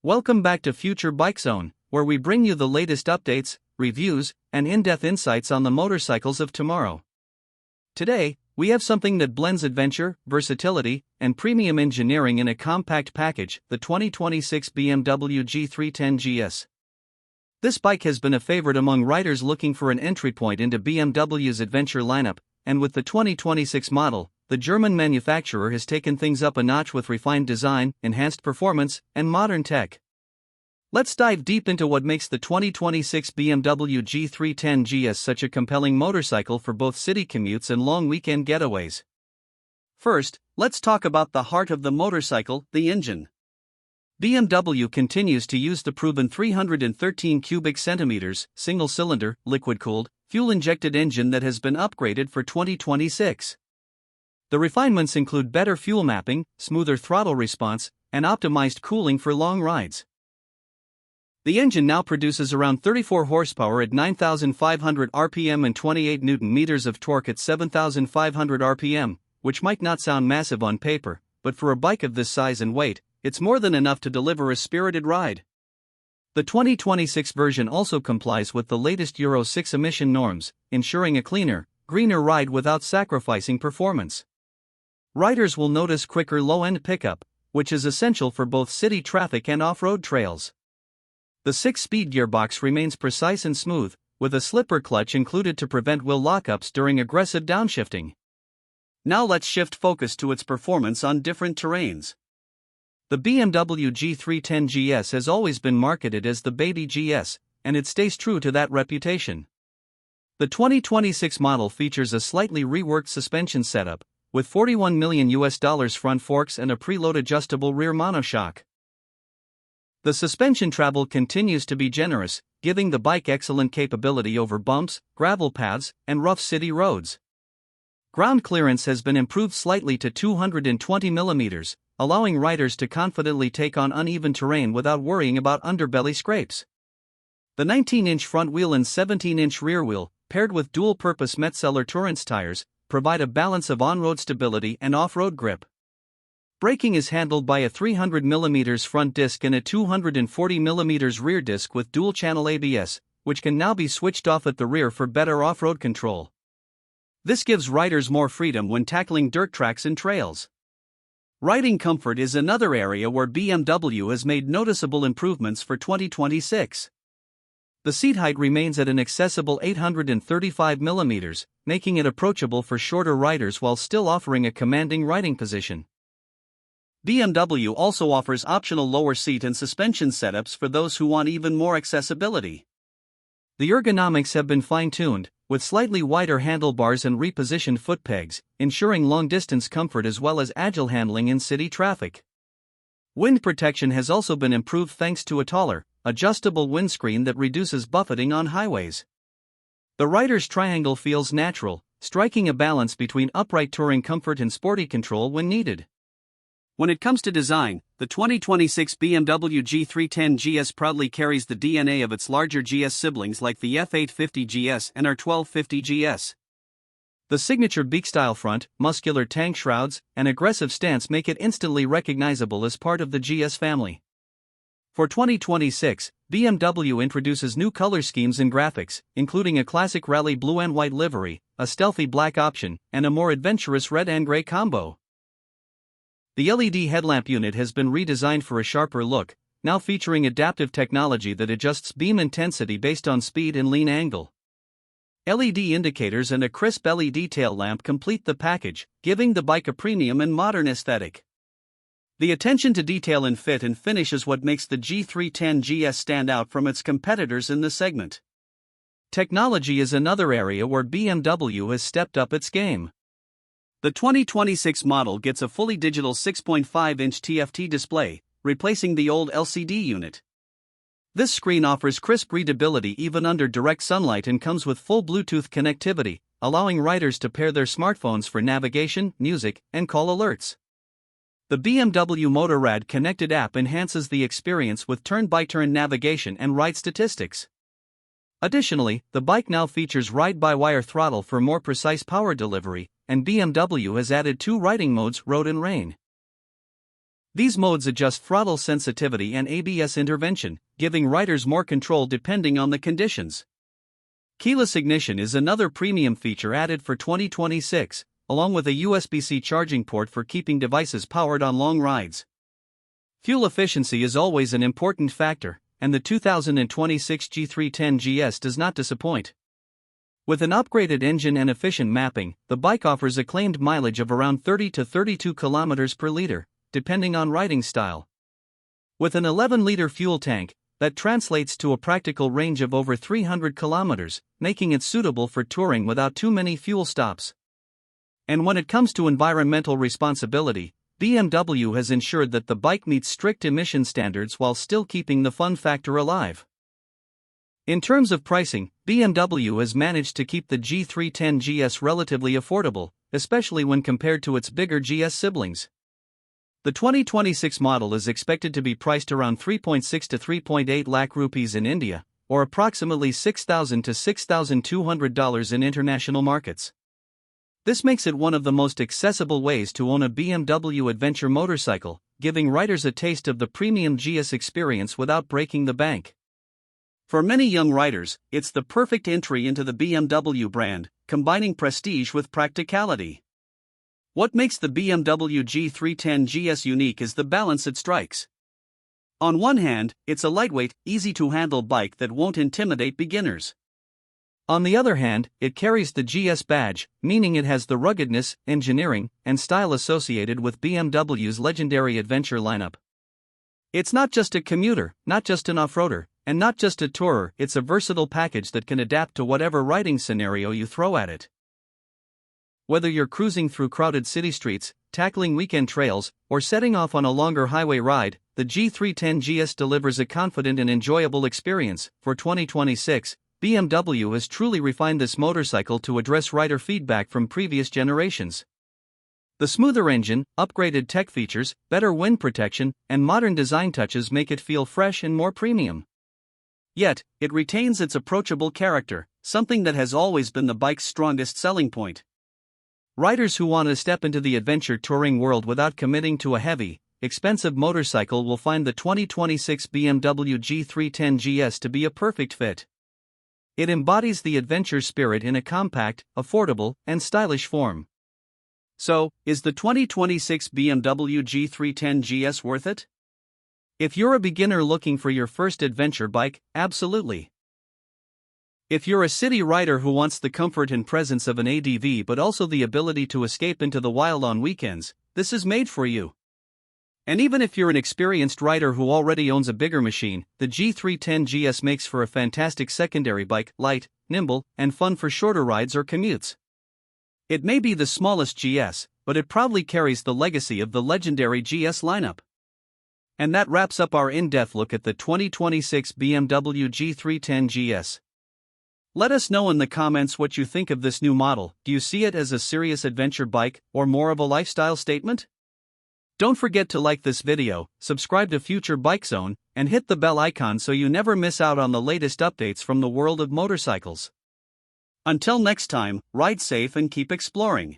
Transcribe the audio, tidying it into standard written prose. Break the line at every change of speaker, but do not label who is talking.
Welcome back to Future Bike Zone, where we bring you the latest updates, reviews, and in-depth insights on the motorcycles of tomorrow. Today, we have something that blends adventure, versatility, and premium engineering in a compact package, the 2026 BMW G310 GS. This bike has been a favorite among riders looking for an entry point into BMW's adventure lineup, and with the 2026 model, the German manufacturer has taken things up a notch with refined design, enhanced performance, and modern tech. Let's dive deep into what makes the 2026 BMW G310 GS such a compelling motorcycle for both city commutes and long weekend getaways. First, let's talk about the heart of the motorcycle, the engine. BMW continues to use the proven 313 cubic centimeters, single-cylinder, liquid-cooled, fuel-injected engine that has been upgraded for 2026. The refinements include better fuel mapping, smoother throttle response, and optimized cooling for long rides. The engine now produces around 34 horsepower at 9,500 RPM and 28 Nm of torque at 7,500 RPM, which might not sound massive on paper, but for a bike of this size and weight, it's more than enough to deliver a spirited ride. The 2026 version also complies with the latest Euro 6 emission norms, ensuring a cleaner, greener ride without sacrificing performance. Riders will notice quicker low-end pickup, which is essential for both city traffic and off-road trails. The 6-speed gearbox remains precise and smooth, with a slipper clutch included to prevent wheel lockups during aggressive downshifting. Now let's shift focus to its performance on different terrains. The BMW G310 GS has always been marketed as the baby GS, and it stays true to that reputation. The 2026 model features a slightly reworked suspension setup, with $41 million front forks and a preload adjustable rear monoshock. The suspension travel continues to be generous, giving the bike excellent capability over bumps, gravel paths, and rough city roads. Ground clearance has been improved slightly to 220 mm, allowing riders to confidently take on uneven terrain without worrying about underbelly scrapes. The 19-inch front wheel and 17-inch rear wheel, paired with dual-purpose Metzeler Tourance tires, provide a balance of on-road stability and off-road grip. Braking is handled by a 300 mm front disc and a 240 mm rear disc with dual-channel ABS, which can now be switched off at the rear for better off-road control. This gives riders more freedom when tackling dirt tracks and trails. Riding comfort is another area where BMW has made noticeable improvements for 2026. The seat height remains at an accessible 835 mm, making it approachable for shorter riders while still offering a commanding riding position. BMW also offers optional lower seat and suspension setups for those who want even more accessibility. The ergonomics have been fine-tuned, with slightly wider handlebars and repositioned foot pegs, ensuring long-distance comfort as well as agile handling in city traffic. Wind protection has also been improved thanks to a taller, adjustable windscreen that reduces buffeting on highways. The rider's triangle feels natural, striking a balance between upright touring comfort and sporty control when needed. When it comes to design, the 2026 BMW G310 GS proudly carries the DNA of its larger GS siblings like the F850 GS and R1250 GS. The signature beak-style front, muscular tank shrouds, and aggressive stance make it instantly recognizable as part of the GS family. For 2026, BMW introduces new color schemes and graphics, including a classic rally blue and white livery, a stealthy black option, and a more adventurous red and gray combo. The LED headlamp unit has been redesigned for a sharper look, now featuring adaptive technology that adjusts beam intensity based on speed and lean angle. LED indicators and a crisp LED tail lamp complete the package, giving the bike a premium and modern aesthetic. The attention to detail in fit and finish is what makes the G310 GS stand out from its competitors in the segment. Technology is another area where BMW has stepped up its game. The 2026 model gets a fully digital 6.5-inch TFT display, replacing the old LCD unit. This screen offers crisp readability even under direct sunlight and comes with full Bluetooth connectivity, allowing riders to pair their smartphones for navigation, music, and call alerts. The BMW Motorrad connected app enhances the experience with turn-by-turn navigation and ride statistics. Additionally, the bike now features ride-by-wire throttle for more precise power delivery, and BMW has added 2 riding modes, road and rain. These modes adjust throttle sensitivity and ABS intervention, giving riders more control depending on the conditions. Keyless ignition is another premium feature added for 2026, along with a USB-C charging port for keeping devices powered on long rides. Fuel efficiency is always an important factor, and the 2026 G310 GS does not disappoint. With an upgraded engine and efficient mapping, the bike offers a claimed mileage of around 30 to 32 km per liter, depending on riding style. With an 11-liter fuel tank, that translates to a practical range of over 300 km, making it suitable for touring without too many fuel stops. And when it comes to environmental responsibility, BMW has ensured that the bike meets strict emission standards while still keeping the fun factor alive. In terms of pricing, BMW has managed to keep the G310 GS relatively affordable, especially when compared to its bigger GS siblings. The 2026 model is expected to be priced around 3.6 to 3.8 lakh rupees in India, or approximately $6,000 to $6,200 in international markets. This makes it one of the most accessible ways to own a BMW adventure motorcycle, giving riders a taste of the premium GS experience without breaking the bank. For many young riders, it's the perfect entry into the BMW brand, combining prestige with practicality. What makes the BMW G310 GS unique is the balance it strikes. On one hand, it's a lightweight, easy-to-handle bike that won't intimidate beginners. On the other hand, it carries the GS badge, meaning it has the ruggedness, engineering, and style associated with BMW's legendary adventure lineup. It's not just a commuter, not just an off-roader, and not just a tourer, it's a versatile package that can adapt to whatever riding scenario you throw at it. Whether you're cruising through crowded city streets, tackling weekend trails, or setting off on a longer highway ride, the G310 GS delivers a confident and enjoyable experience. For 2026, BMW has truly refined this motorcycle to address rider feedback from previous generations. The smoother engine, upgraded tech features, better wind protection, and modern design touches make it feel fresh and more premium. Yet, it retains its approachable character, something that has always been the bike's strongest selling point. Riders who want to step into the adventure touring world without committing to a heavy, expensive motorcycle will find the 2026 BMW G310 GS to be a perfect fit. It embodies the adventure spirit in a compact, affordable, and stylish form. So, is the 2026 BMW G310 GS worth it? If you're a beginner looking for your first adventure bike, absolutely. If you're a city rider who wants the comfort and presence of an ADV but also the ability to escape into the wild on weekends, this is made for you. And even if you're an experienced rider who already owns a bigger machine, the G310 GS makes for a fantastic secondary bike, light, nimble, and fun for shorter rides or commutes. It may be the smallest GS, but it proudly carries the legacy of the legendary GS lineup. And that wraps up our in-depth look at the 2026 BMW G310 GS. Let us know in the comments what you think of this new model. Do you see it as a serious adventure bike, or more of a lifestyle statement? Don't forget to like this video, subscribe to Future Bike Zone, and hit the bell icon so you never miss out on the latest updates from the world of motorcycles. Until next time, ride safe and keep exploring.